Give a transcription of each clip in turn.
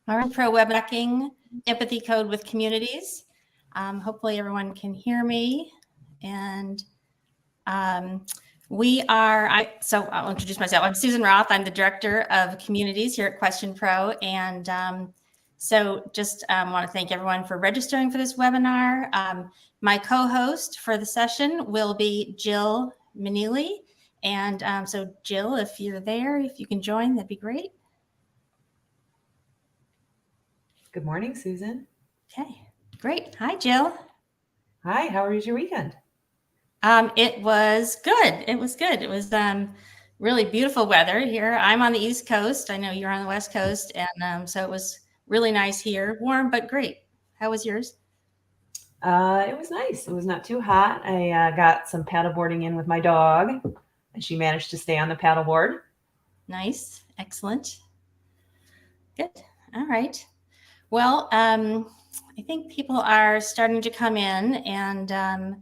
All right, pro web hacking, empathy code with communities. Hopefully everyone can hear me. And so I'll introduce myself. I'm Susan Roth. I'm the Director of Communities here at QuestionPro. And so just want to thank everyone for registering for this webinar. My co-host for the session will be Jill Manili. And so Jill, if you're there, if you can join, that'd be great. Good morning, Susan. Okay, great. Hi, Jill. Hi, how was your weekend? It was good. It was good. It was really beautiful weather here. I'm on the East Coast. I know you're on the West Coast. And so it was really nice here. Warm, but great. How was yours? It was nice. It was not too hot. I got some paddleboarding in with my dog, and she managed to stay on the paddleboard. Nice. Excellent. Good. All right. Well, I think people are starting to come in, and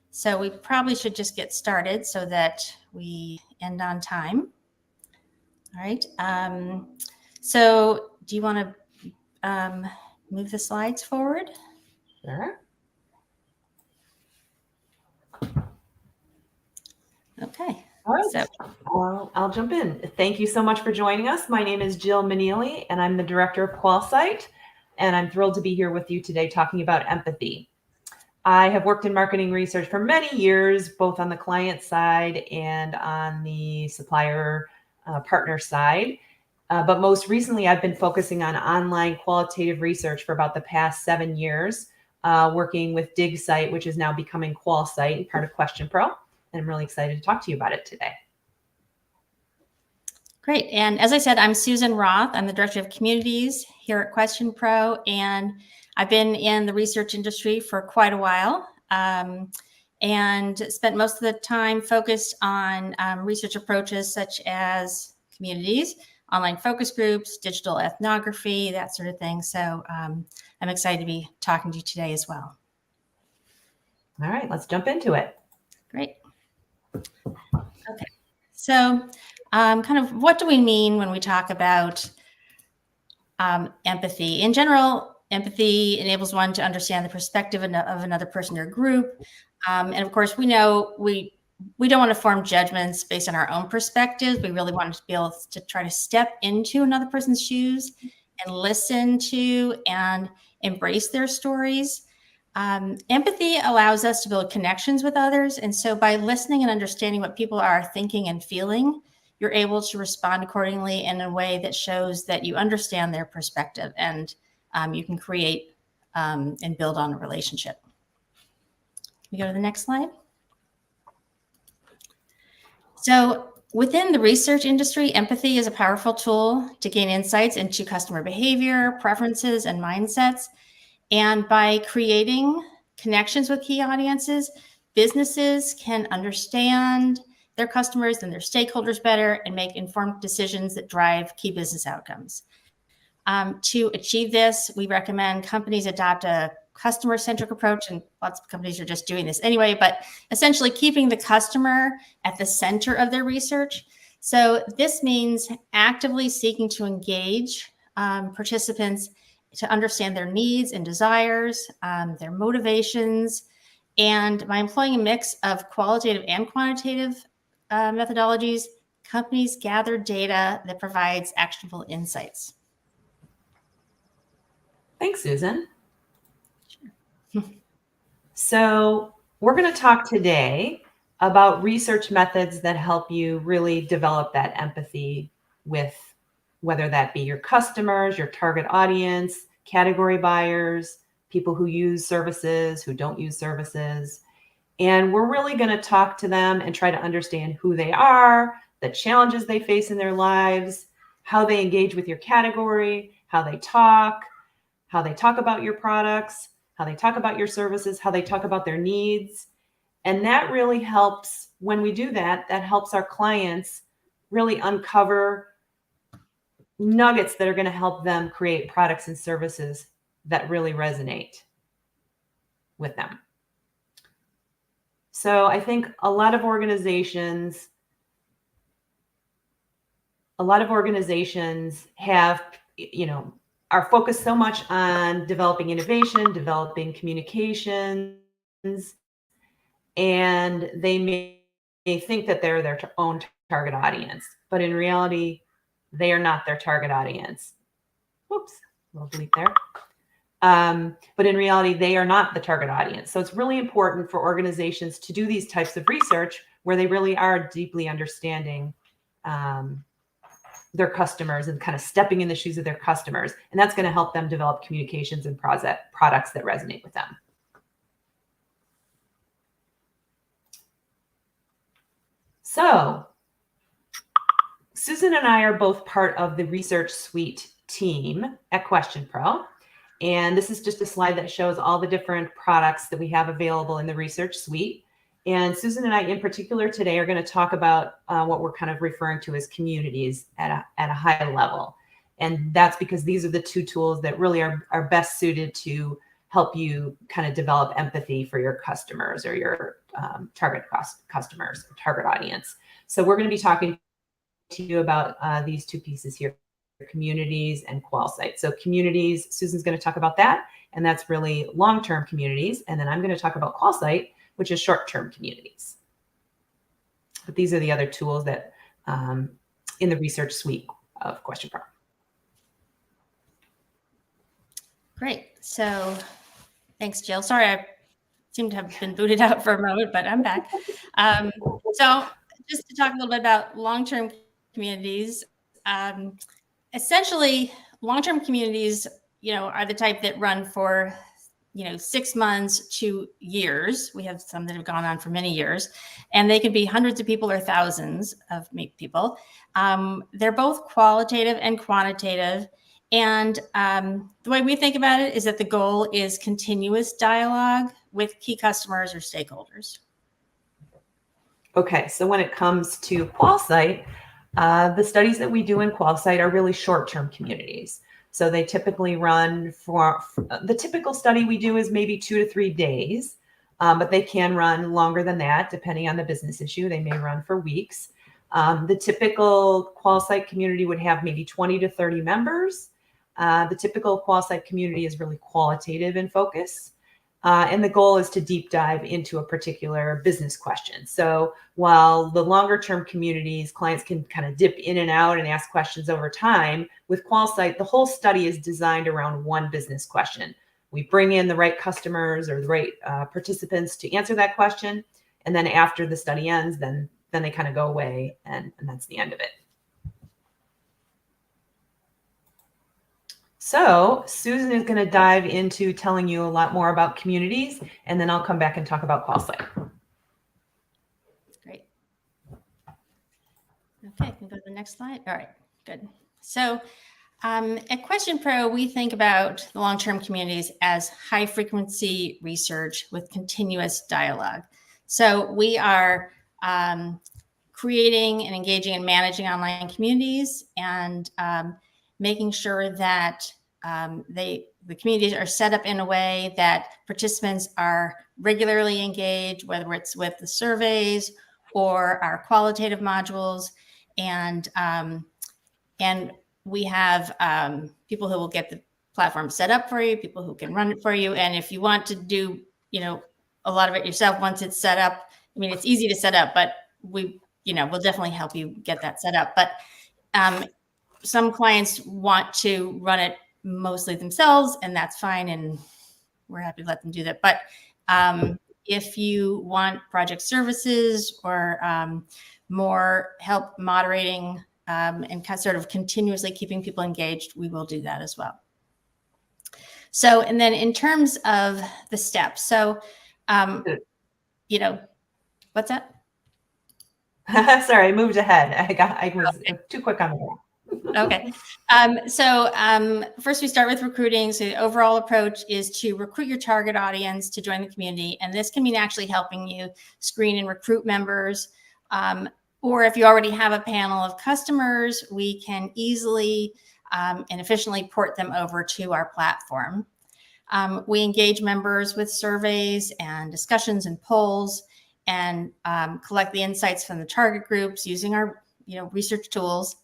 so we probably should just get started so that we end on time. All right. So do you want to move the slides forward? Sure. Okay. All right. So I'll jump in. Thank you so much for joining us. My name is Jill Manili, and I'm the Director of QualSite, and I'm thrilled to be here with you today talking about empathy. I have worked in marketing research for many years, both on the client side and on the supplier partner side. But most recently, I've been focusing on online qualitative research for about the past 7 years, working with DigSite, which is now becoming QualSite, part of QuestionPro. And I'm really excited to talk to you about it today. Great. And as I said, I'm Susan Roth. I'm the Director of Communities here at QuestionPro, and I've been in the research industry for quite a while, and spent most of the time focused on research approaches such as communities, online focus groups, digital ethnography, that sort of thing. So I'm excited to be talking to you today as well. All right, let's jump into it. Great. Okay. So kind of what do we mean when we talk about empathy? In general, empathy enables one to understand the perspective of another person or group. And of course, we know we don't want to form judgments based on our own perspectives. We really want to be able to try to step into another person's shoes and listen to and embrace their stories. Empathy allows us to build connections with others. And so by listening and understanding what people are thinking and feeling, you're able to respond accordingly in a way that shows that you understand their perspective, and you can create and build on a relationship. Can we go to the next slide? So within the research industry, empathy is a powerful tool to gain insights into customer behavior, preferences, and mindsets. And by creating connections with key audiences, businesses can understand their customers and their stakeholders better and make informed decisions that drive key business outcomes. To achieve this, we recommend companies adopt a customer-centric approach, and lots of companies are just doing this anyway, but essentially keeping the customer at the center of their research. So this means actively seeking to engage participants to understand their needs and desires, their motivations, and by employing a mix of qualitative and quantitative methodologies, companies gather data that provides actionable insights. Thanks, Susan. Sure. So we're going to talk today about research methods that help you really develop that empathy with whether that be your customers, your target audience, category buyers, people who use services, who don't use services. And we're really going to talk to them and try to understand who they are, the challenges they face in their lives, how they engage with your category, how they talk about your products, how they talk about your services, how they talk about their needs. And that really helps, when we do that, that helps our clients really uncover nuggets that are going to help them create products and services that really resonate with them. So I think a lot of organizations have, are focused so much on developing innovation, developing communications, and they may think that they're their own target audience, but in reality, they are not their target audience. Whoops, a little bleep there. But in reality, they are not the target audience. So it's really important for organizations to do these types of research where they really are deeply understanding their customers and kind of stepping in the shoes of their customers. And that's going to help them develop communications and products that resonate with them. So Susan and I are both part of the Research Suite team at QuestionPro. And this is just a slide that shows all the different products that we have available in the Research Suite. And Susan and I in particular today are going to talk about what we're kind of referring to as communities at a high level. And that's because these are the two tools that really are best suited to help you kind of develop empathy for your customers or your target customers, target audience. So we're going to be talking to you about these two pieces here, communities and QualSite. So communities, Susan's going to talk about that, and that's really long-term communities. And then I'm going to talk about QualSite, which is short-term communities. But these are the other tools that in the Research Suite of QuestionPro. Great. So thanks, Jill. Sorry, I seem to have been booted out for a moment, but I'm back. So just to talk a little bit about long-term communities, essentially long-term communities, are the type that run for, 6 months to years. We have some that have gone on for many years, and they can be hundreds of people or thousands of people. They're both qualitative and quantitative. And the way we think about it is that the goal is continuous dialogue with key customers or stakeholders. Okay, so when it comes to QualSite, the studies that we do in QualSite are really short-term communities. So they typically run for the typical study we do is maybe 2 to 3 days, but they can run longer than that depending on the business issue. They may run for weeks. The typical QualSite community would have maybe 20 to 30 members. The typical QualSite community is really qualitative in focus. And the goal is to deep dive into a particular business question. So while the longer term communities, clients can kind of dip in and out and ask questions over time, with QualSite, the whole study is designed around one business question. We bring in the right customers or the right participants to answer that question. And then after the study ends, then they kind of go away and that's the end of it. So Susan is going to dive into telling you a lot more about communities, and then I'll come back and talk about QualSite. Great. Okay, can go to the next slide. All right, good. So at QuestionPro, we think about the long-term communities as high-frequency research with continuous dialogue. So we are creating and engaging and managing online communities and making sure that the communities are set up in a way that participants are regularly engaged, whether it's with the surveys or our qualitative modules. And we have people who will get the platform set up for you, people who can run it for you. And if you want to do, a lot of it yourself, once it's set up, I mean, it's easy to set up, but we'll definitely help you get that set up. But some clients want to run it mostly themselves, and that's fine. And we're happy to let them do that. But if you want project services or more help moderating and sort of continuously keeping people engaged, we will do that as well. So, and then in terms of the steps, so, what's that? Sorry, I moved ahead. I was too quick on the ball. Okay. So first we start with recruiting. So the overall approach is to recruit your target audience to join the community. And this can mean actually helping you screen and recruit members. Or if you already have a panel of customers, we can easily and efficiently port them over to our platform. We engage members with surveys and discussions and polls and collect the insights from the target groups using our research tools.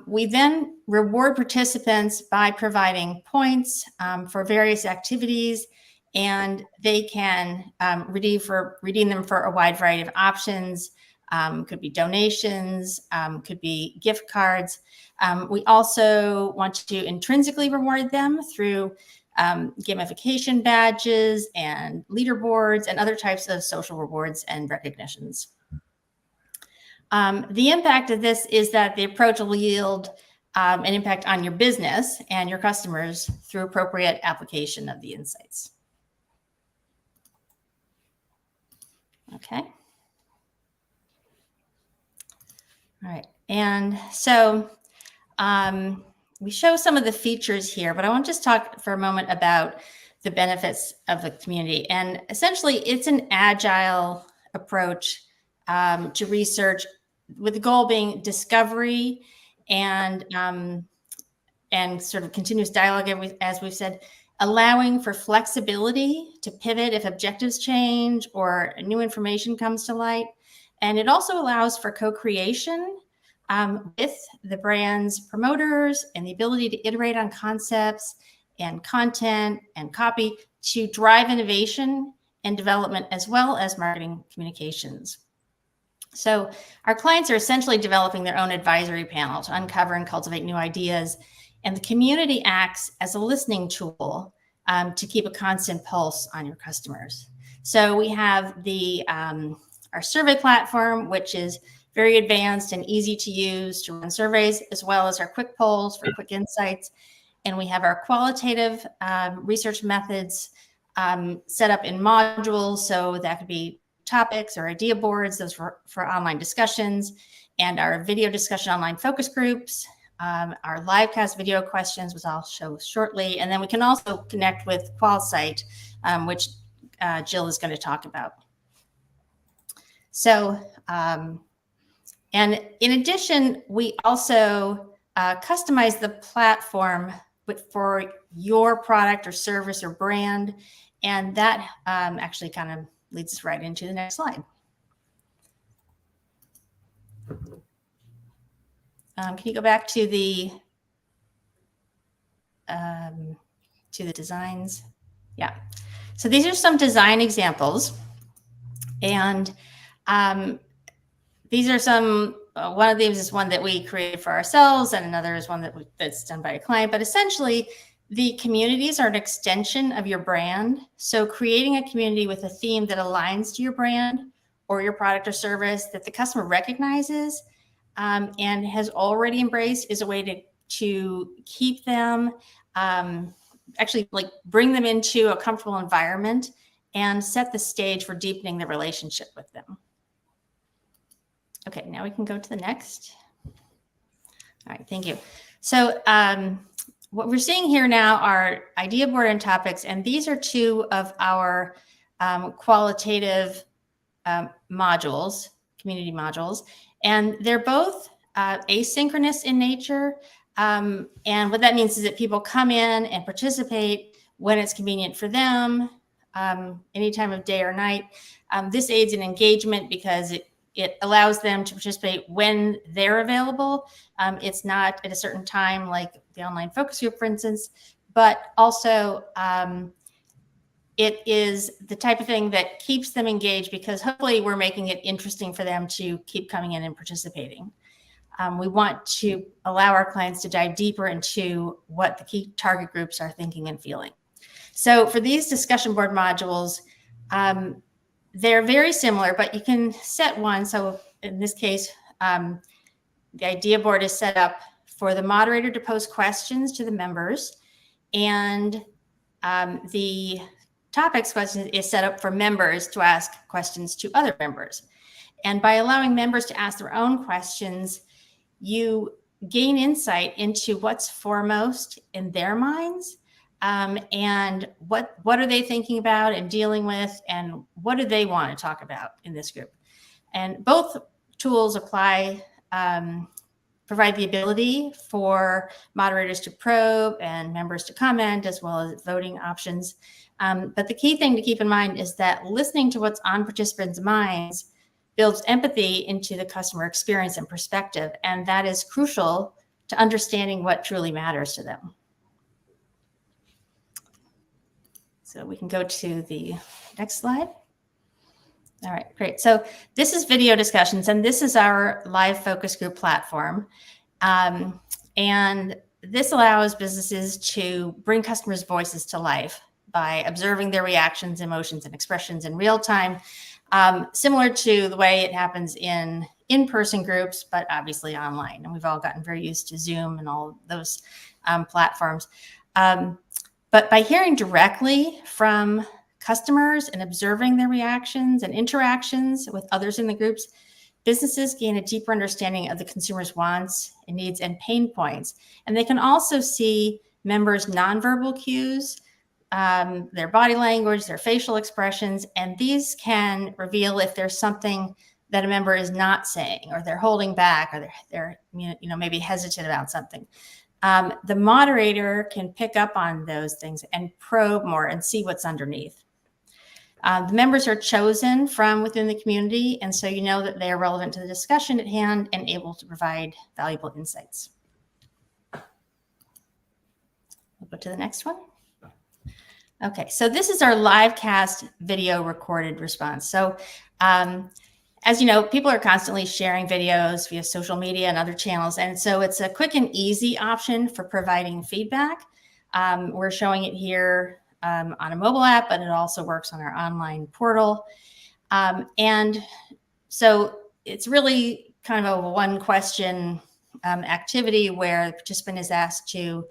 We then reward participants by providing points for various activities, and they can redeem them for a wide variety of options. Could be donations, could be gift cards. We also want to intrinsically reward them through gamification badges and leaderboards and other types of social rewards and recognitions. The impact of this is that the approach will yield an impact on your business and your customers through appropriate application of the insights. Okay. All right. And so we show some of the features here, but I want to just talk for a moment about the benefits of the community. And essentially, it's an agile approach to research, with the goal being discovery and sort of continuous dialogue, as we've said, allowing for flexibility to pivot if objectives change or new information comes to light. And it also allows for co-creation with the brand's promoters and the ability to iterate on concepts and content and copy to drive innovation and development, as well as marketing communications. So our clients are essentially developing their own advisory panel to uncover and cultivate new ideas. And the community acts as a listening tool to keep a constant pulse on your customers. So we have our survey platform, which is very advanced and easy to use to run surveys, as well as our quick polls for quick insights. And we have our qualitative research methods set up in modules. So that could be topics or idea boards, those for online discussions, and our video discussion online focus groups, our live cast video questions, which I'll show shortly. And then we can also connect with QualSite, which Jill is going to talk about. So, and in addition, we also customize the platform for your product or service or brand. And that actually kind of leads us right into the next slide. Can you go back to the designs? Yeah. So these are some design examples, and these are some. One of these is one that we created for ourselves, and another is one that's done by a client. But essentially, the communities are an extension of your brand. So creating a community with a theme that aligns to your brand or your product or service that the customer recognizes and has already embraced is a way to keep them, actually like bring them into a comfortable environment and set the stage for deepening the relationship with them. Okay, now we can go to the next. All right, thank you. So what we're seeing here now are idea board and topics, and these are two of our qualitative modules, community modules, and they're both asynchronous in nature. And what that means is that people come in and participate when it's convenient for them, any time of day or night. This aids in engagement because it allows them to participate when they're available. It's not at a certain time, like the online focus group, for instance, but also it is the type of thing that keeps them engaged because hopefully we're making it interesting for them to keep coming in and participating. We want to allow our clients to dive deeper into what the key target groups are thinking and feeling. So for these discussion board modules, they're very similar, but you can set one. So in this case, the idea board is set up for the moderator to pose questions to the members, and the topics question is set up for members to ask questions to other members. And by allowing members to ask their own questions, you gain insight into what's foremost in their minds. And what are they thinking about and dealing with, and what do they want to talk about in this group? And both tools provide the ability for moderators to probe and members to comment, as well as voting options. But the key thing to keep in mind is that listening to what's on participants' minds builds empathy into the customer experience and perspective. And that is crucial to understanding what truly matters to them. So we can go to the next slide. All right, great. So this is video discussions, and this is our live focus group platform. And this allows businesses to bring customers' voices to life by observing their reactions, emotions, and expressions in real time, similar to the way it happens in in-person groups, but obviously online. And we've all gotten very used to Zoom and all those platforms. But by hearing directly from customers and observing their reactions and interactions with others in the groups, businesses gain a deeper understanding of the consumer's wants and needs and pain points. And they can also see members' nonverbal cues, their body language, their facial expressions, and these can reveal if there's something that a member is not saying, or they're holding back, or they're maybe hesitant about something. The moderator can pick up on those things and probe more and see what's underneath. The members are chosen from within the community, and so you know that they are relevant to the discussion at hand and able to provide valuable insights. We'll go to the next one. Okay, so this is our live cast video recorded response. So as you know, people are constantly sharing videos via social media and other channels, and so it's a quick and easy option for providing feedback. We're showing it here on a mobile app, but it also works on our online portal. And so it's really kind of a one question activity where the participant is asked to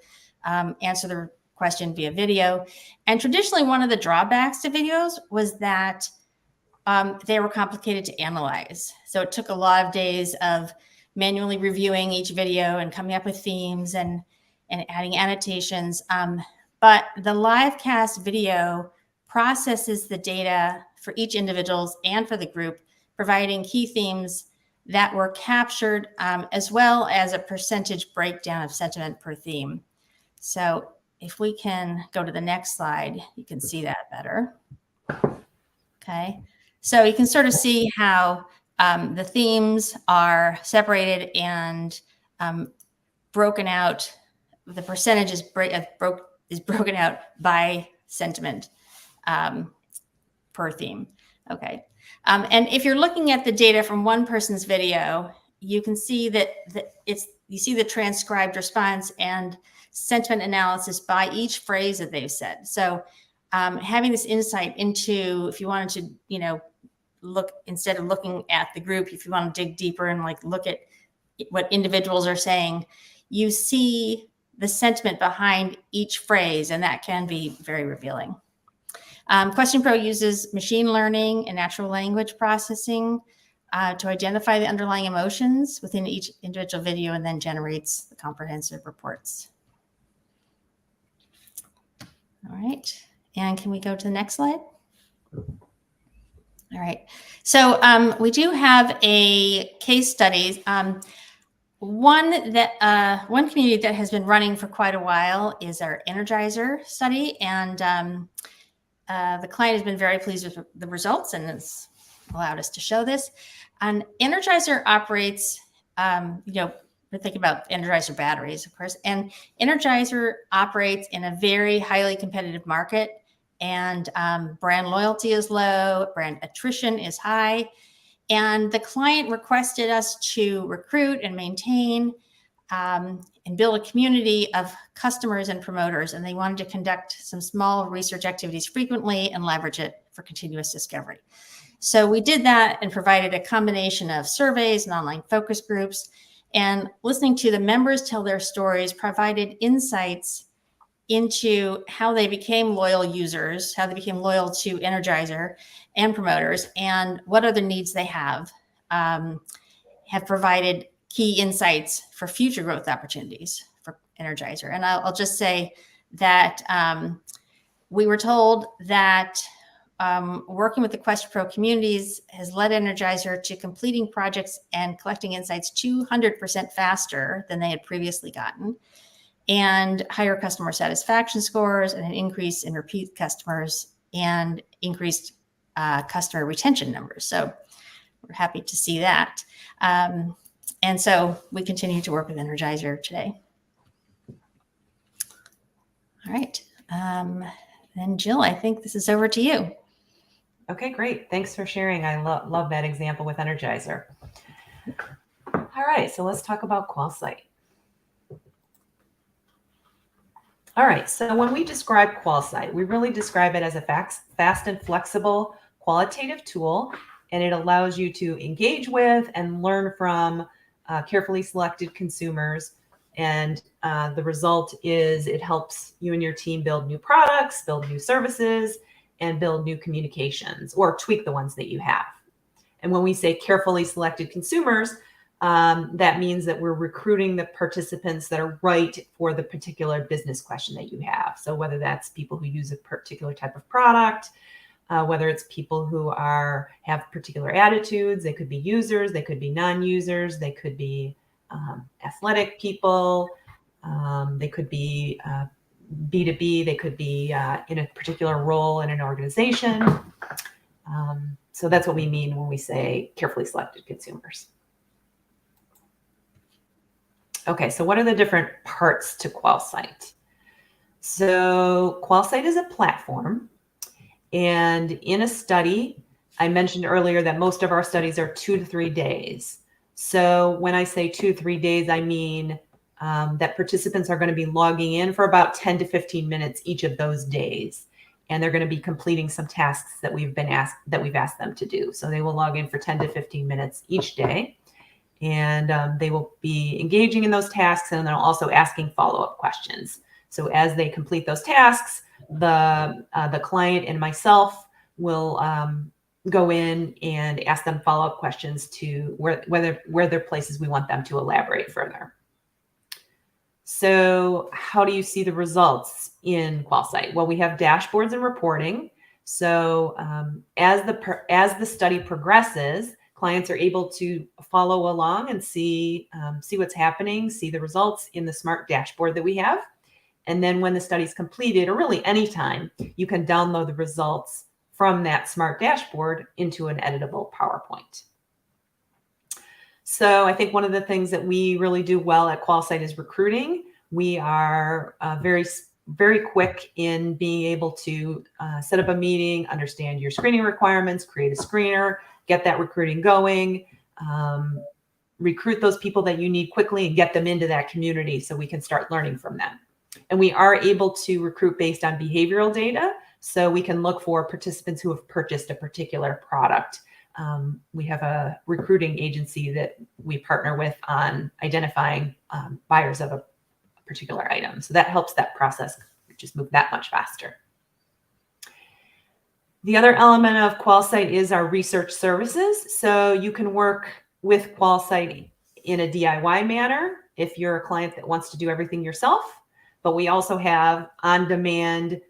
answer the question via video. And traditionally, one of the drawbacks to videos was that they were complicated to analyze. So it took a lot of days of manually reviewing each video and coming up with themes and adding annotations. But the live cast video processes the data for each individual and for the group, providing key themes that were captured, as well as a percentage breakdown of sentiment per theme. So if we can go to the next slide, you can see that better. Okay, so you can sort of see how the themes are separated and broken out. The percentage is broken out by sentiment per theme. Okay, and if you're looking at the data from one person's video, you can see that you see the transcribed response and sentiment analysis by each phrase that they've said. So having this insight into, if you wanted to, look, instead of looking at the group, if you want to dig deeper and look at what individuals are saying, you see the sentiment behind each phrase, and that can be very revealing. QuestionPro uses machine learning and natural language processing to identify the underlying emotions within each individual video and then generates the comprehensive reports. All right, and can we go to the next slide? All right, so we do have a case study. One community that has been running for quite a while is our Energizer study, and the client has been very pleased with the results and has allowed us to show this. And Energizer operates, we're thinking about Energizer batteries, of course, and Energizer operates in a very highly competitive market, and brand loyalty is low, brand attrition is high, and the client requested us to recruit and maintain and build a community of customers and promoters, and they wanted to conduct some small research activities frequently and leverage it for continuous discovery. So we did that and provided a combination of surveys and online focus groups, and listening to the members tell their stories provided insights into how they became loyal users, how they became loyal to Energizer and promoters, and what other needs they have provided key insights for future growth opportunities for Energizer. And I'll just say that we were told that working with the QuestionPro communities has led Energizer to completing projects and collecting insights 200% faster than they had previously gotten, and higher customer satisfaction scores, and an increase in repeat customers, and increased customer retention numbers. So we're happy to see that. And so we continue to work with Energizer today. All right. Then Jill, I think this is over to you. Okay, great. Thanks for sharing. I love that example with Energizer. All right, so let's talk about QualSite. All right, so when we describe QualSite, we really describe it as a fast and flexible qualitative tool, and it allows you to engage with and learn from carefully selected consumers. And the result is it helps you and your team build new products, build new services, and build new communications, or tweak the ones that you have. And when we say carefully selected consumers, that means that we're recruiting the participants that are right for the particular business question that you have. So whether that's people who use a particular type of product, whether it's people who have particular attitudes, they could be users, they could be non-users, they could be athletic people, they could be B2B, they could be in a particular role in an organization. So that's what we mean when we say carefully selected consumers. Okay, so what are the different parts to QualSite? So QualSite is a platform, and in a study, I mentioned earlier that most of our studies are 2 to 3 days. So when I say 2 to 3 days, I mean that participants are going to be logging in for about 10 to 15 minutes each of those days, and they're going to be completing some tasks that we've asked them to do. So they will log in for 10 to 15 minutes each day. And they will be engaging in those tasks, and then also asking follow-up questions. So as they complete those tasks, the client and myself will go in and ask them follow-up questions to where there are places we want them to elaborate further. So how do you see the results in QualSite? Well, we have dashboards and reporting. So as the study progresses, clients are able to follow along and see what's happening, see the results in the smart dashboard that we have. And then when the study's completed, or really anytime, you can download the results from that smart dashboard into an editable PowerPoint. So I think one of the things that we really do well at QualSite is recruiting. We are very, very quick in being able to set up a meeting, understand your screening requirements, create a screener, get that recruiting going, recruit those people that you need quickly and get them into that community so we can start learning from them. And we are able to recruit based on behavioral data. So we can look for participants who have purchased a particular product. We have a recruiting agency that we partner with on identifying buyers of a particular item. So that helps that process just move that much faster. The other element of QualSite is our research services. So you can work with QualSite in a DIY manner if you're a client that wants to do everything yourself. But we also have on-demand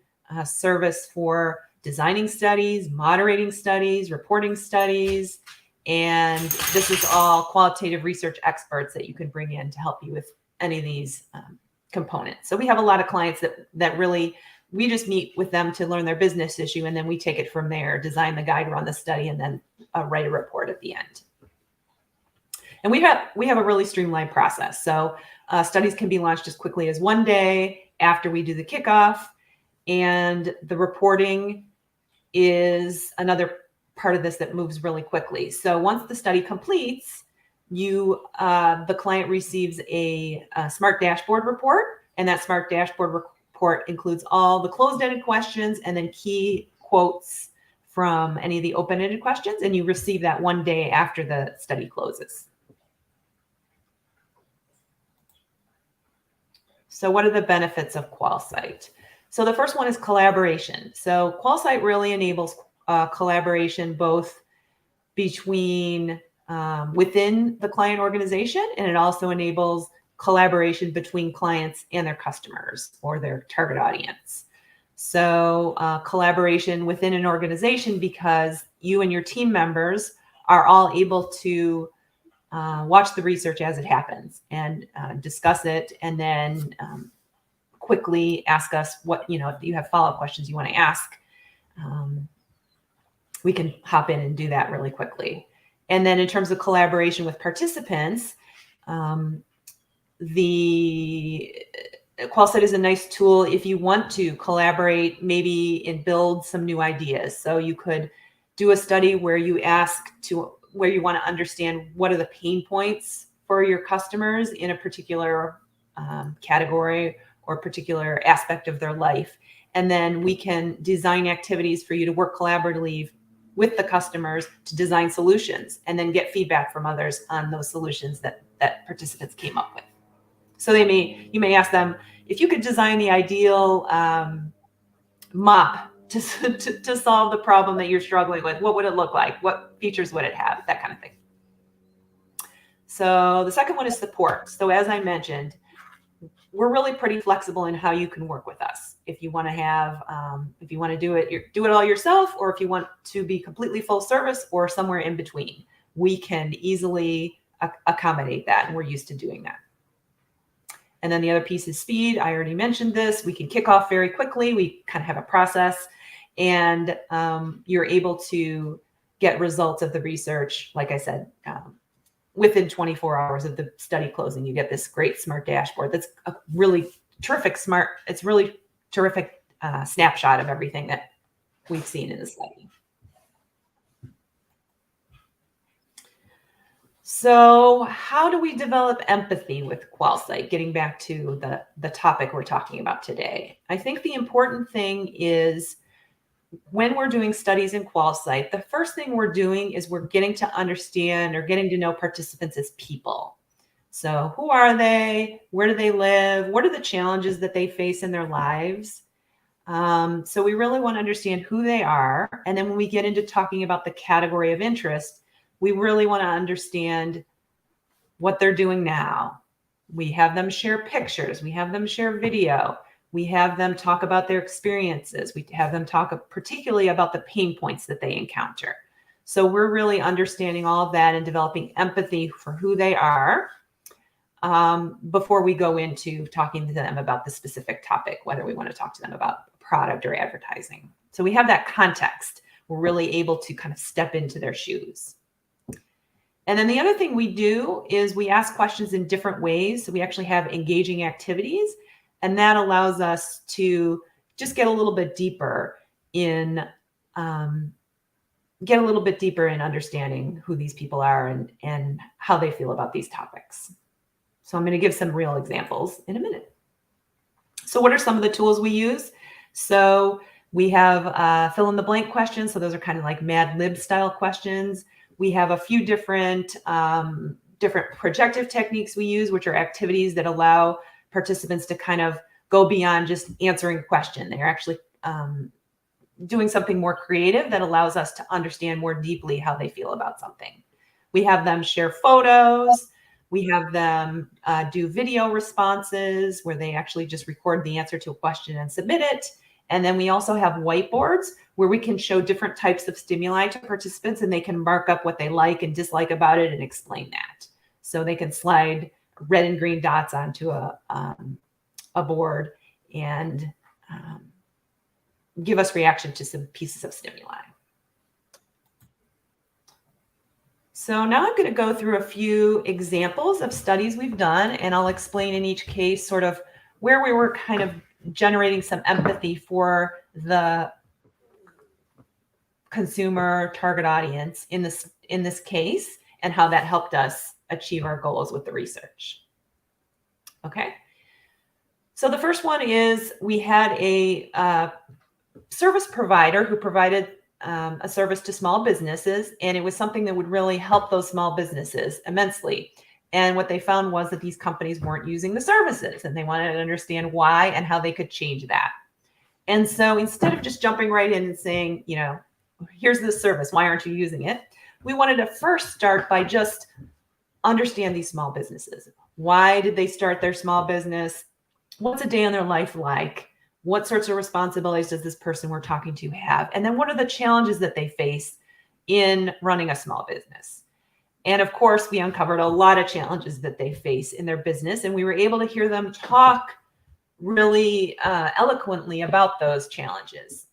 service for designing studies, moderating studies, reporting studies. And this is all qualitative research experts that you can bring in to help you with any of these components. So we have a lot of clients that really, we just meet with them to learn their business issue, and then we take it from there, design the guide, run the study, and then write a report at the end. And we have a really streamlined process. So studies can be launched as quickly as 1 day after we do the kickoff, and the reporting is another part of this that moves really quickly. So once the study completes, the client receives a smart dashboard report, and that smart dashboard report includes all the closed-ended questions and then key quotes from any of the open-ended questions, and you receive that 1 day after the study closes. So what are the benefits of QualSite? So the first one is collaboration. So QualSite really enables collaboration both between within the client organization, and it also enables collaboration between clients and their customers or their target audience. So collaboration within an organization, because you and your team members are all able to watch the research as it happens and discuss it, and then quickly ask us if you have follow-up questions you want to ask, we can hop in and do that really quickly. And then in terms of collaboration with participants, the QualSite is a nice tool if you want to collaborate maybe and build some new ideas. So you could do a study where you where you want to understand what are the pain points for your customers in a particular category or particular aspect of their life. And then we can design activities for you to work collaboratively with the customers to design solutions and then get feedback from others on those solutions that participants came up with. So you may ask them, if you could design the ideal mop to solve the problem that you're struggling with, what would it look like? What features would it have? That kind of thing. So the second one is support. So as I mentioned, we're really pretty flexible in how you can work with us. If you want to have, if you want to do it all yourself, or if you want to be completely full service or somewhere in between, we can easily accommodate that. And we're used to doing that. And then the other piece is speed. I already mentioned this. We can kick off very quickly. We kind of have a process, and you're able to get results of the research, like I said, within 24 hours of the study closing. You get this great smart dashboard that's a really terrific snapshot of everything that we've seen in the study. So how do we develop empathy with QualSite? Getting back to the topic we're talking about today. I think the important thing is when we're doing studies in QualSite, the first thing we're doing is we're getting to understand or getting to know participants as people. So who are they? Where do they live? What are the challenges that they face in their lives? So we really want to understand who they are. And then when we get into talking about the category of interest, we really want to understand what they're doing now. We have them share pictures. We have them share video. We have them talk about their experiences. We have them talk particularly about the pain points that they encounter. So we're really understanding all of that and developing empathy for who they are before we go into talking to them about the specific topic, whether we want to talk to them about product or advertising. So we have that context. We're really able to kind of step into their shoes. And then the other thing we do is we ask questions in different ways. So we actually have engaging activities, and that allows us to just get a little bit deeper in understanding who these people are and how they feel about these topics. So I'm going to give some real examples in a minute. So what are some of the tools we use? So we have fill in the blank questions. So those are kind of like Mad Lib style questions. We have a few different projective techniques we use, which are activities that allow participants to kind of go beyond just answering a question. They're actually doing something more creative that allows us to understand more deeply how they feel about something. We have them share photos. We have them do video responses where they actually just record the answer to a question and submit it. And then we also have whiteboards where we can show different types of stimuli to participants, and they can mark up what they like and dislike about it and explain that. So they can slide red and green dots onto a board and give us reaction to some pieces of stimuli. So now I'm going to go through a few examples of studies we've done, and I'll explain in each case sort of where we were kind of generating some empathy for the consumer target audience in this case, and how that helped us achieve our goals with the research. Okay. So the first one is we had a service provider who provided a service to small businesses, and it was something that would really help those small businesses immensely. And what they found was that these companies weren't using the services, and they wanted to understand why and how they could change that. And so instead of just jumping right in and saying, you know, here's this service, why aren't you using it? We wanted to first start by just understand these small businesses. Why did they start their small business? What's a day in their life like? What sorts of responsibilities does this person we're talking to have? And then what are the challenges that they face in running a small business? And of course, we uncovered a lot of challenges that they face in their business, and we were able to hear them talk really eloquently about those challenges.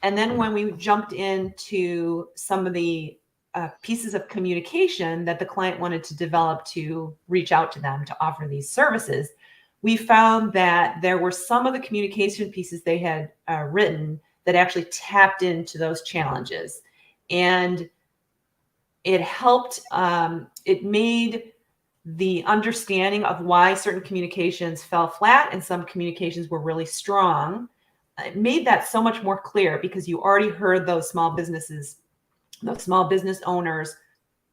And then when we jumped into some of the pieces of communication that the client wanted to develop to reach out to them to offer these services, we found that there were some of the communication pieces they had written that actually tapped into those challenges. And it helped, it made the understanding of why certain communications fell flat and some communications were really strong. It made that so much more clear because you already heard those small business owners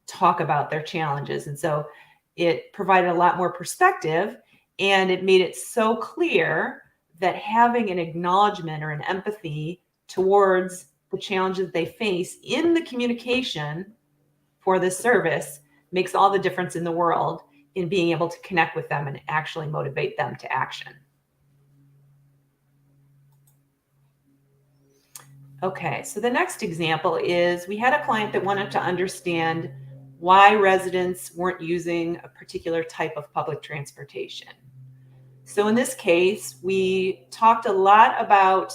talk about their challenges. And so it provided a lot more perspective, and it made it so clear that having an acknowledgement or an empathy towards the challenges they face in the communication for this service makes all the difference in the world in being able to connect with them and actually motivate them to action. Okay, so the next example is we had a client that wanted to understand why residents weren't using a particular type of public transportation. So in this case, we talked a lot about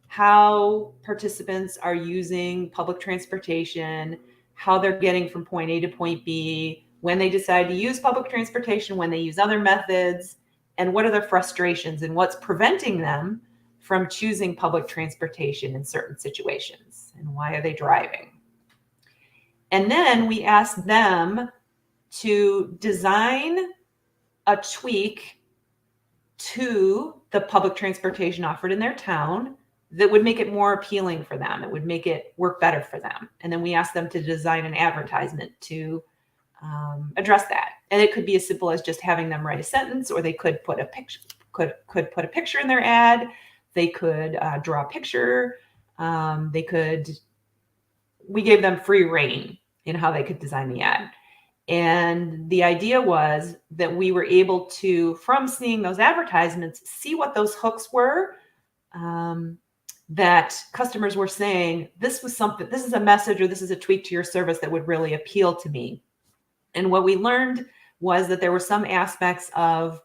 how participants are using public transportation, how they're getting from point A to point B, when they decide to use public transportation, when they use other methods, and what are their frustrations and what's preventing them from choosing public transportation in certain situations, and why are they driving. And then we asked them to design a tweak to the public transportation offered in their town that would make it more appealing for them. It would make it work better for them. And then we asked them to design an advertisement to address that. And it could be as simple as just having them write a sentence, or they could put a picture, could put a picture in their ad. They could draw a picture. We gave them free rein in how they could design the ad. And the idea was that we were able to, from seeing those advertisements, see what those hooks were, that customers were saying, this is a message, or this is a tweak to your service that would really appeal to me. And what we learned was that there were some aspects of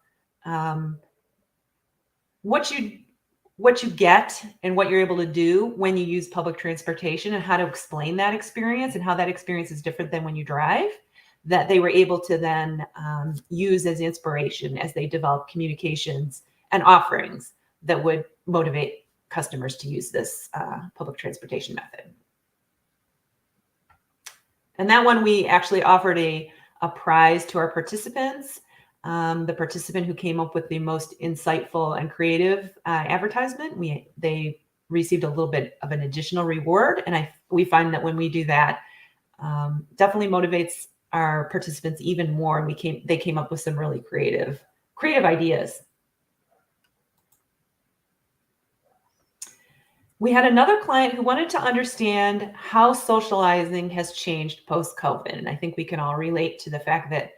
what you get and what you're able to do when you use public transportation, and how to explain that experience and how that experience is different than when you drive, that they were able to then use as inspiration as they develop communications and offerings that would motivate customers to use this public transportation method. And that one, we actually offered a prize to our participants. The participant who came up with the most insightful and creative advertisement, they received a little bit of an additional reward. And we find that when we do that, definitely motivates our participants even more. And they came up with some really creative ideas. We had another client who wanted to understand how socializing has changed post-COVID. And I think we can all relate to the fact that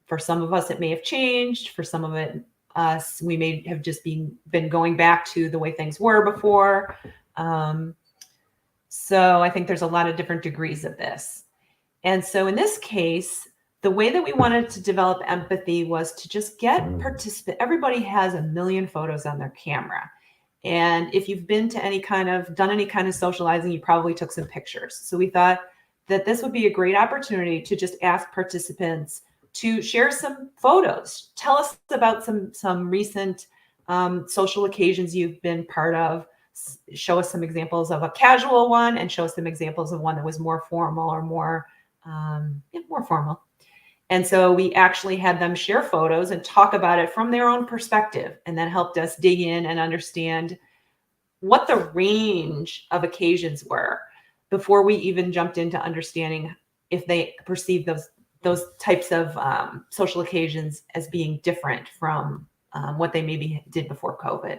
for some of us, it may have changed. For some of us, we may have just been going back to the way things were before. So I think there's a lot of different degrees of this. And so in this case, the way that we wanted to develop empathy was to just get everybody has a million photos on their camera. And if you've done any kind of socializing, you probably took some pictures. So we thought that this would be a great opportunity to just ask participants to share some photos. Tell us about some recent social occasions you've been part of. Show us some examples of a casual one, and show us some examples of one that was more formal or more formal. And so we actually had them share photos and talk about it from their own perspective. And that helped us dig in and understand what the range of occasions were before we even jumped into understanding if they perceived those types of social occasions as being different from what they maybe did before COVID.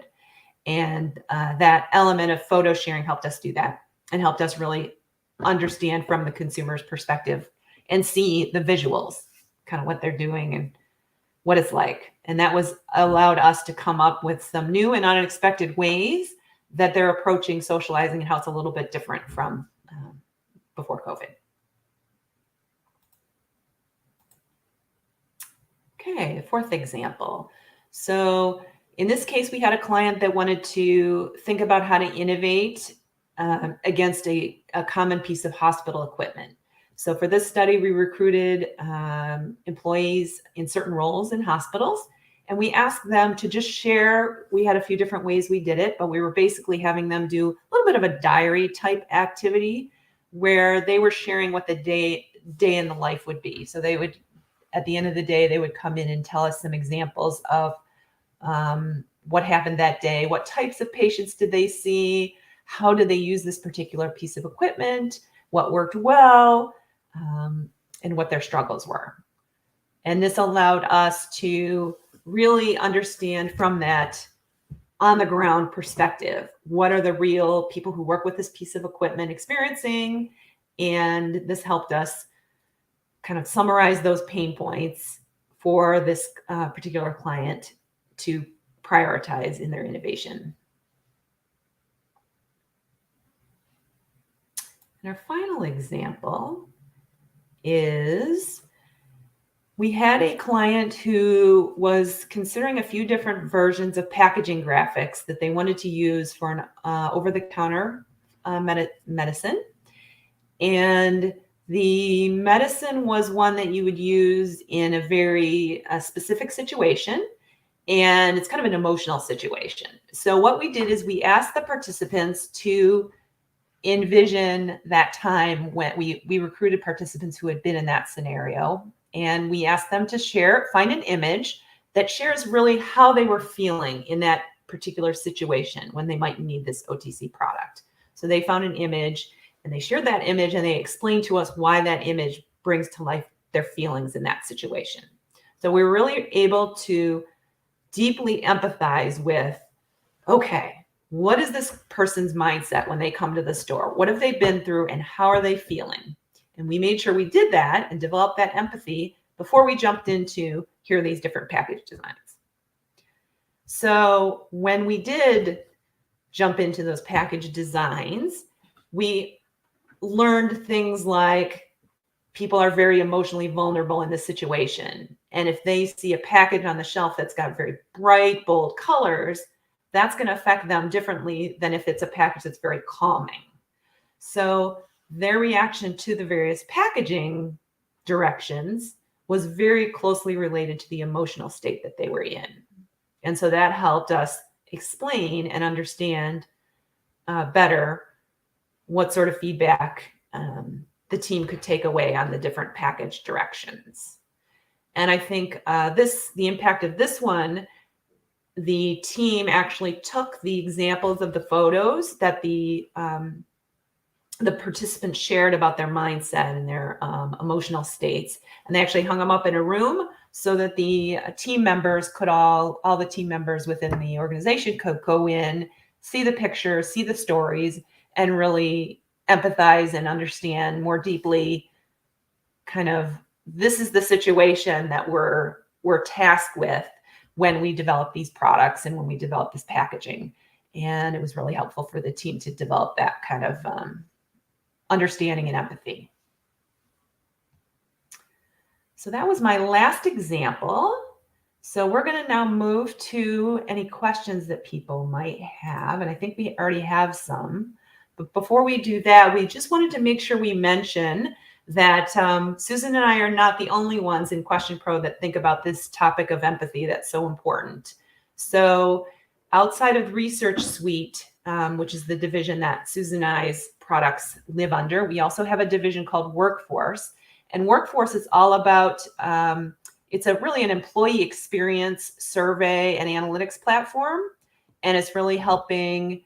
And that element of photo sharing helped us do that, and helped us really understand from the consumer's perspective and see the visuals, kind of what they're doing and what it's like. And that allowed us to come up with some new and unexpected ways that they're approaching socializing, and how it's a little bit different from before COVID. Okay, the fourth example. So in this case, we had a client that wanted to think about how to innovate against a common piece of hospital equipment. So for this study, we recruited employees in certain roles in hospitals, and we asked them to just share. We had a few different ways we did it, but we were basically having them do a little bit of a diary type activity where they were sharing what the day in the life would be. So they would, at the end of the day, they would come in and tell us some examples of what happened that day, what types of patients did they see, how did they use this particular piece of equipment, what worked well, and what their struggles were. And this allowed us to really understand from that on the ground perspective, what are the real people who work with this piece of equipment experiencing? And this helped us kind of summarize those pain points for this particular client to prioritize in their innovation. And our final example is we had a client who was considering a few different versions of packaging graphics that they wanted to use for an over-the-counter medicine. And the medicine was one that you would use in a very specific situation. And it's kind of an emotional situation. So what we did is we asked the participants to envision that time when we recruited participants who had been in that scenario. And we asked them to find an image that shares really how they were feeling in that particular situation when they might need this OTC product. So they found an image and they shared that image and they explained to us why that image brings to life their feelings in that situation. So we were really able to deeply empathize with, okay, what is this person's mindset when they come to the store? What have they been through and how are they feeling? And we made sure we did that and developed that empathy before we jumped into here are these different package designs. So when we did jump into those package designs, we learned things like people are very emotionally vulnerable in this situation. And if they see a package on the shelf that's got very bright, bold colors, that's going to affect them differently than if it's a package that's very calming. So their reaction to the various packaging directions was very closely related to the emotional state that they were in. And so that helped us explain and understand better what sort of feedback the team could take away on the different package directions. And I think the impact of this one, the team actually took the examples of the photos that the participants shared about their mindset and their emotional states, and they actually hung them up in a room so that the team members could all the team members within the organization could go in, see the pictures, see the stories, and really empathize and understand more deeply kind of this is the situation that we're tasked with when we develop these products and when we develop this packaging. And it was really helpful for the team to develop that kind of understanding and empathy. So that was my last example. So we're going to now move to any questions that people might have. And I think we already have some. But before we do that, we just wanted to make sure we mention that Susan and I are not the only ones in QuestionPro that think about this topic of empathy that's so important. So outside of Research Suite, which is the division that Susan and I's products live under, we also have a division called Workforce. And Workforce is all about, it's really an employee experience survey and analytics platform. And it's really helping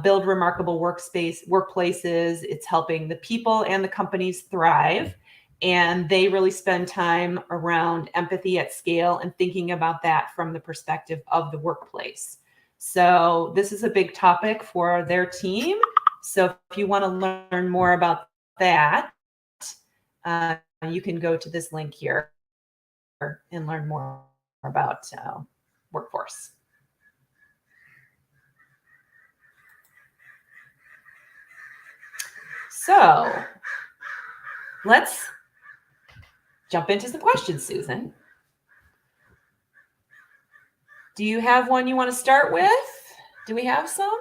build remarkable workplaces. It's helping the people and the companies thrive. And they really spend time around empathy at scale and thinking about that from the perspective of the workplace. So this is a big topic for their team. So if you want to learn more about that, you can go to this link here and learn more about Workforce. So let's jump into some questions, Susan. Do you have one you want to start with? Do we have some?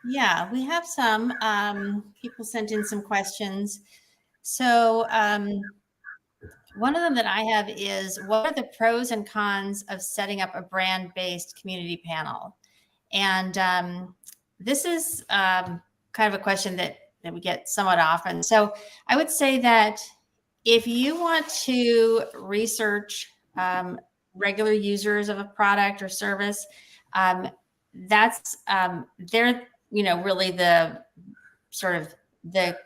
Yeah, we have some people sent in some questions. So one of them that I have is, what are the pros and cons of setting up a brand-based community panel? And this is kind of a question that we get somewhat often. So I would say that if you want to research regular users of a product or service, that's they're really the sort of the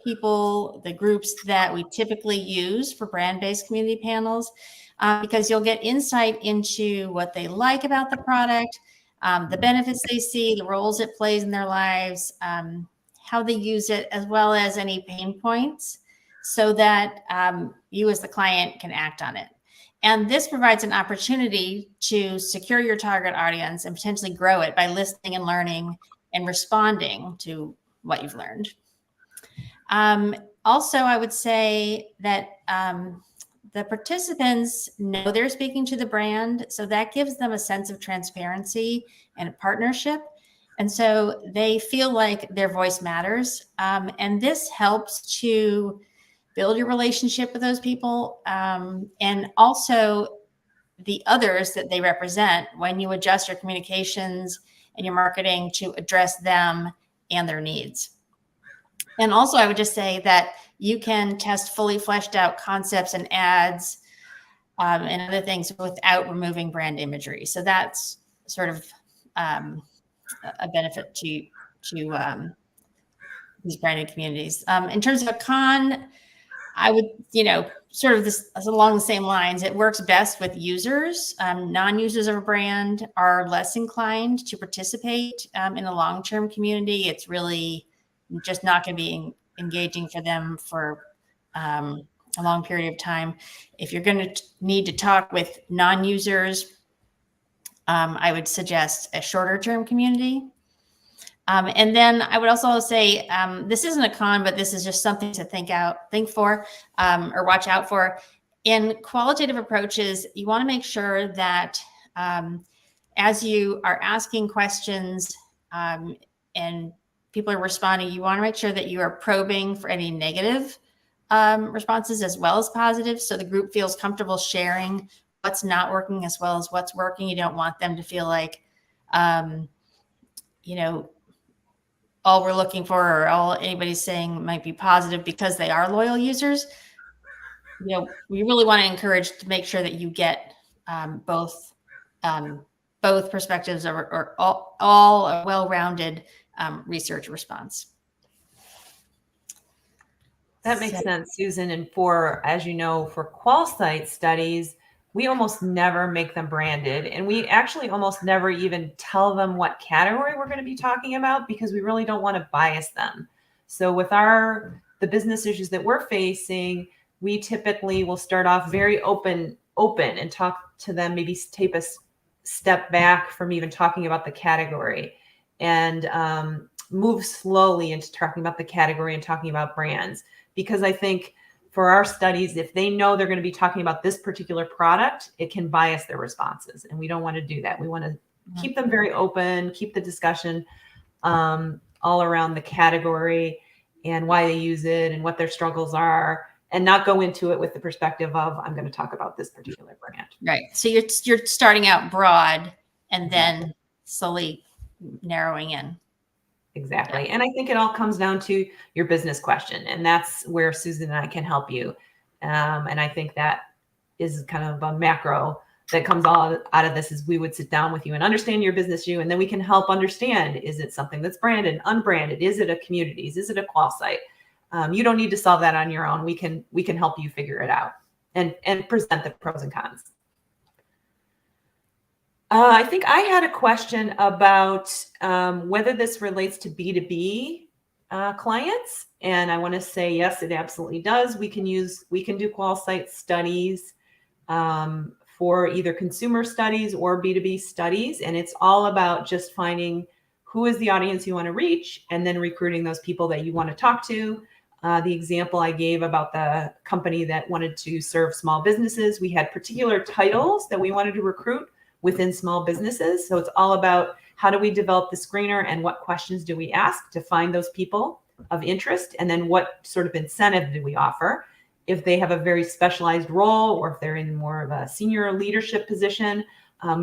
people, the groups that we typically use for brand-based community panels, because you'll get insight into what they like about the product, the benefits they see, the roles it plays in their lives, how they use it, as well as any pain points, so that you as the client can act on it. And this provides an opportunity to secure your target audience and potentially grow it by listening and learning and responding to what you've learned. Also, I would say that the participants know they're speaking to the brand, so that gives them a sense of transparency and a partnership. And so they feel like their voice matters. And this helps to build your relationship with those people, and also the others that they represent when you adjust your communications and your marketing to address them and their needs. And also, I would just say that you can test fully fleshed out concepts and ads and other things without removing brand imagery. So that's sort of a benefit to these branded communities. In terms of a con, I would, sort of this along the same lines. It works best with users. Non-users of a brand are less inclined to participate in a long-term community. It's really just not going to be engaging for them for a long period of time. If you're going to need to talk with non-users, I would suggest a shorter-term community. And then I would also say, this isn't a con, but this is just something to think for, or watch out for. In qualitative approaches, you want to make sure that as you are asking questions and people are responding, you want to make sure that you are probing for any negative responses as well as positive, so the group feels comfortable sharing what's not working as well as what's working. You don't want them to feel like, all we're looking for or all anybody's saying might be positive because they are loyal users. We really want to encourage to make sure that you get both perspectives or all a well-rounded research response. That makes sense, Susan. And as you know, for qual site studies, we almost never make them branded. And we actually almost never even tell them what category we're going to be talking about, because we really don't want to bias them. So with the business issues that we're facing, we typically will start off very open and talk to them, maybe take a step back from even talking about the category, and move slowly into talking about the category and talking about brands. Because I think for our studies, if they know they're going to be talking about this particular product, it can bias their responses. And we don't want to do that. We want to keep them very open, keep the discussion all around the category and why they use it and what their struggles are, and not go into it with the perspective of, I'm going to talk about this particular brand. Right. So you're starting out broad and then slowly narrowing in. Exactly. Yeah. And I think it all comes down to your business question. And that's where Susan and I can help you. And I think that is kind of a macro that comes all out of this, is we would sit down with you and understand your business issue. And then we can help understand, is it something that's branded, unbranded? Is it a communities? Is it a qual site? You don't need to solve that on your own. We can help you figure it out and present the pros and cons. I think I had a question about whether this relates to B2B clients. And I want to say, yes, it absolutely does. We can do qual site studies for either consumer studies or B2B studies. And it's all about just finding who is the audience you want to reach and then recruiting those people that you want to talk to. The example I gave about the company that wanted to serve small businesses, we had particular titles that we wanted to recruit, within small businesses. So it's all about how do we develop the screener and what questions do we ask to find those people of interest, and then what sort of incentive do we offer if they have a very specialized role, or if they're in more of a senior leadership position.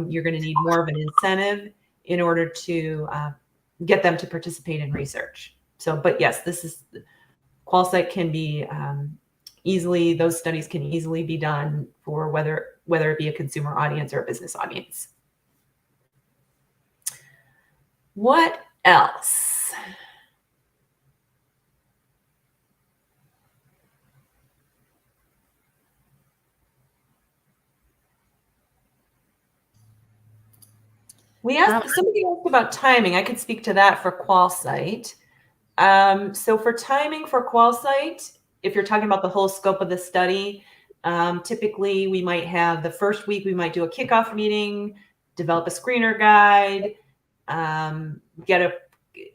You're going to need more of an incentive in order to get them to participate in research. So, but yes, this is QualSite can be easily, those studies can easily be done for whether it be a consumer audience or a business audience. What else? We asked, somebody asked about timing. I could speak to that for QualSite. So for timing for QualSite, if you're talking about the whole scope of the study, typically we might have the first week, we might do a kickoff meeting, develop a screener guide,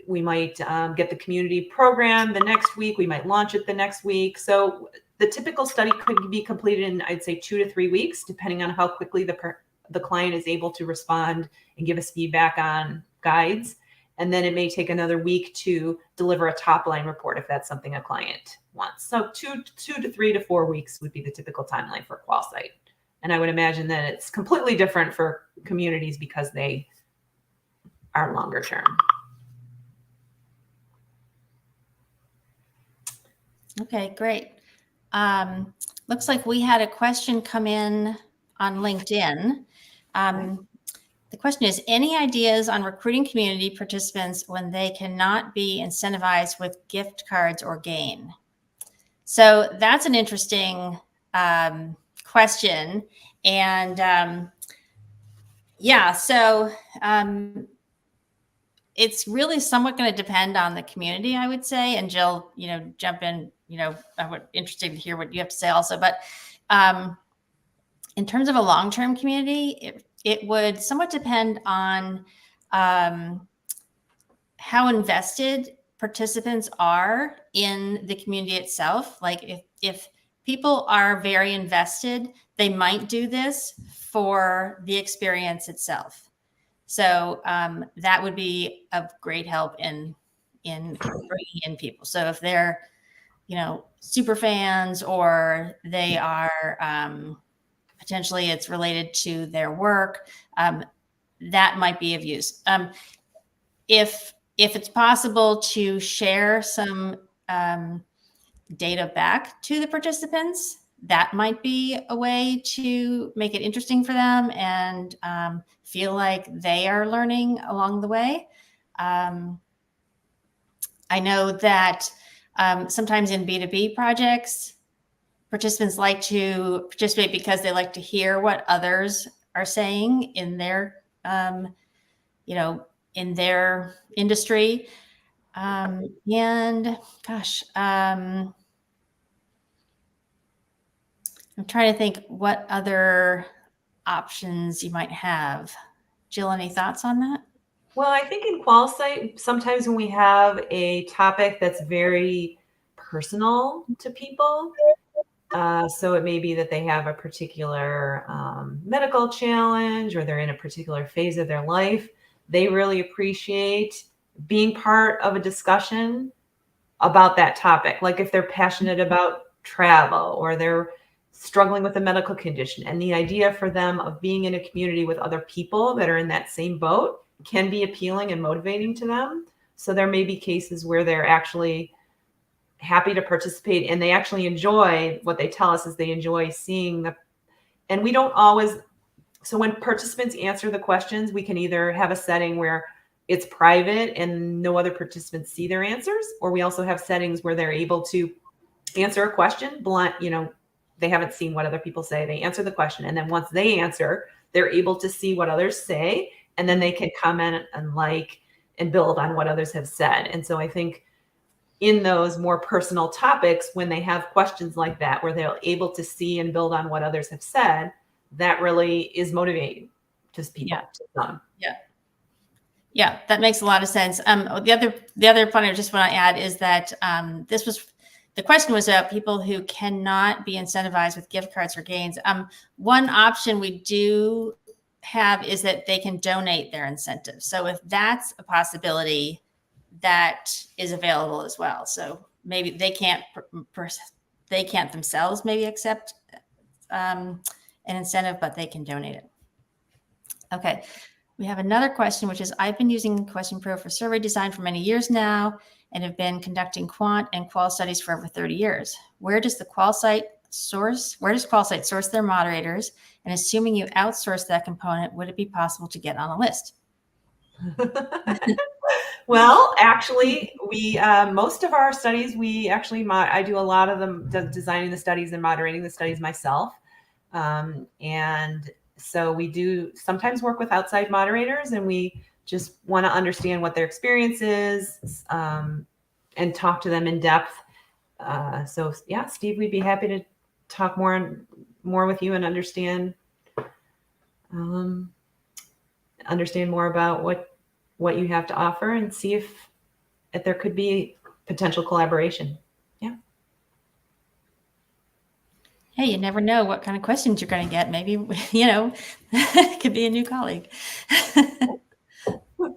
we might get the community program the next week, we might launch it the next week. So the typical study could be completed in, I'd say, 2 to 3 weeks, depending on how quickly the client is able to respond and give us feedback on guides. And then it may take another week to deliver a top line report if that's something a client wants. So 2 to 3 to 4 weeks would be the typical timeline for QualSite. And I would imagine that it's completely different for communities because they are longer term. Okay, great. Looks like we had a question come in on LinkedIn. The question is, any ideas on recruiting community participants when they cannot be incentivized with gift cards or gain? So that's an interesting question. And yeah, so it's really somewhat going to depend on the community, I would say. And Jill, jump in, I'm interested to hear what you have to say also. But in terms of a long-term community, it would somewhat depend on how invested participants are in the community itself. Like if people are very invested, they might do this for the experience itself. So that would be of great help in bringing in people. So if they're, super fans, or they are potentially it's related to their work, that might be of use. If it's possible to share some data back to the participants, that might be a way to make it interesting for them and feel like they are learning along the way. I know that sometimes in B2B projects, participants like to participate because they like to hear what others are saying in their, in their industry. And gosh, I'm trying to think what other options you might have. Jill, any thoughts on that? Well, I think in QualSite, sometimes when we have a topic that's very personal to people, so it may be that they have a particular medical challenge, or they're in a particular phase of their life, they really appreciate being part of a discussion about that topic. Like if they're passionate about travel, or they're struggling with a medical condition, and the idea for them of being in a community with other people that are in that same boat can be appealing and motivating to them. So there may be cases where they're actually happy to participate, and they actually enjoy, what they tell us is they enjoy seeing and we don't always, so when participants answer the questions, we can either have a setting where it's private and no other participants see their answers, or we also have settings where they're able to answer a question blunt, they haven't seen what other people say, they answer the question, and then once they answer, they're able to see what others say, and then they can comment and build on what others have said. And so I think in those more personal topics, when they have questions like that, where they're able to see and build on what others have said, that really is motivating to people. Yeah, that makes a lot of sense. The other point I just want to add is that the question was about people who cannot be incentivized with gift cards or gains. One option we do have is that they can donate their incentives. So if that's a possibility, that is available as well. So maybe they can't themselves maybe accept an incentive, but they can donate it. Okay. We have another question, which is, I've been using QuestionPro for survey design for many years now and have been conducting quant and qual studies for over 30 years. Where does QualSite source their moderators? And assuming you outsource that component, would it be possible to get on a list? Well, actually, we most of our studies, I do a lot of them, designing the studies and moderating the studies myself. And so we do sometimes work with outside moderators, and we just want to understand what their experience is, and talk to them in depth. So yeah, Steve, we'd be happy to talk more with you and understand more about what you have to offer, and see if there could be potential collaboration. Yeah. Hey, you never know what kind of questions you're going to get. Maybe, it could be a new colleague. All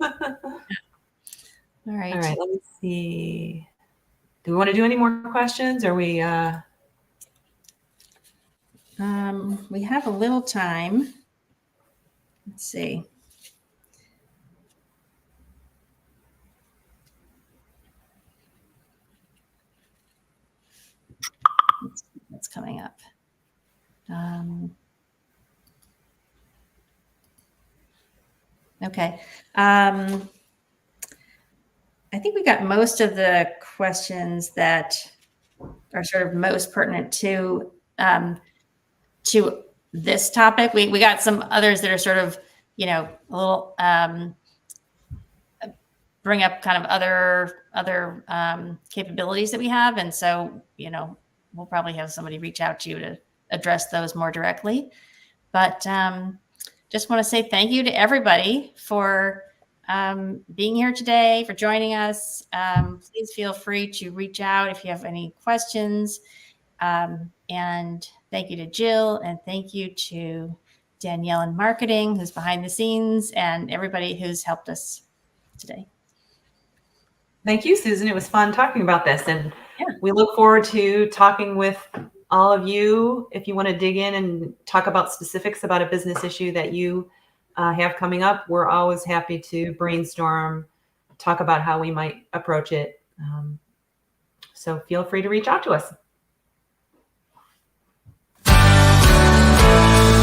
right. All right. Let me see. Do we want to do any more questions? Or we have a little time. Let's see. What's coming up? Okay. I think we got most of the questions that are sort of most pertinent to this topic. We got some others that are sort of, a little bring up kind of other capabilities that we have. And so, we'll probably have somebody reach out to you to address those more directly. But just want to say thank you to everybody for being here today, for joining us. Please feel free to reach out if you have any questions. And thank you to Jill, and thank you to Danielle in marketing, who's behind the scenes, and everybody who's helped us today. Thank you, Susan. It was fun talking about this, and we look forward to talking with all of you. If you want to dig in and talk about specifics about a business issue that you have coming up, we're always happy to brainstorm, talk about how we might approach it. So feel free to reach out to us.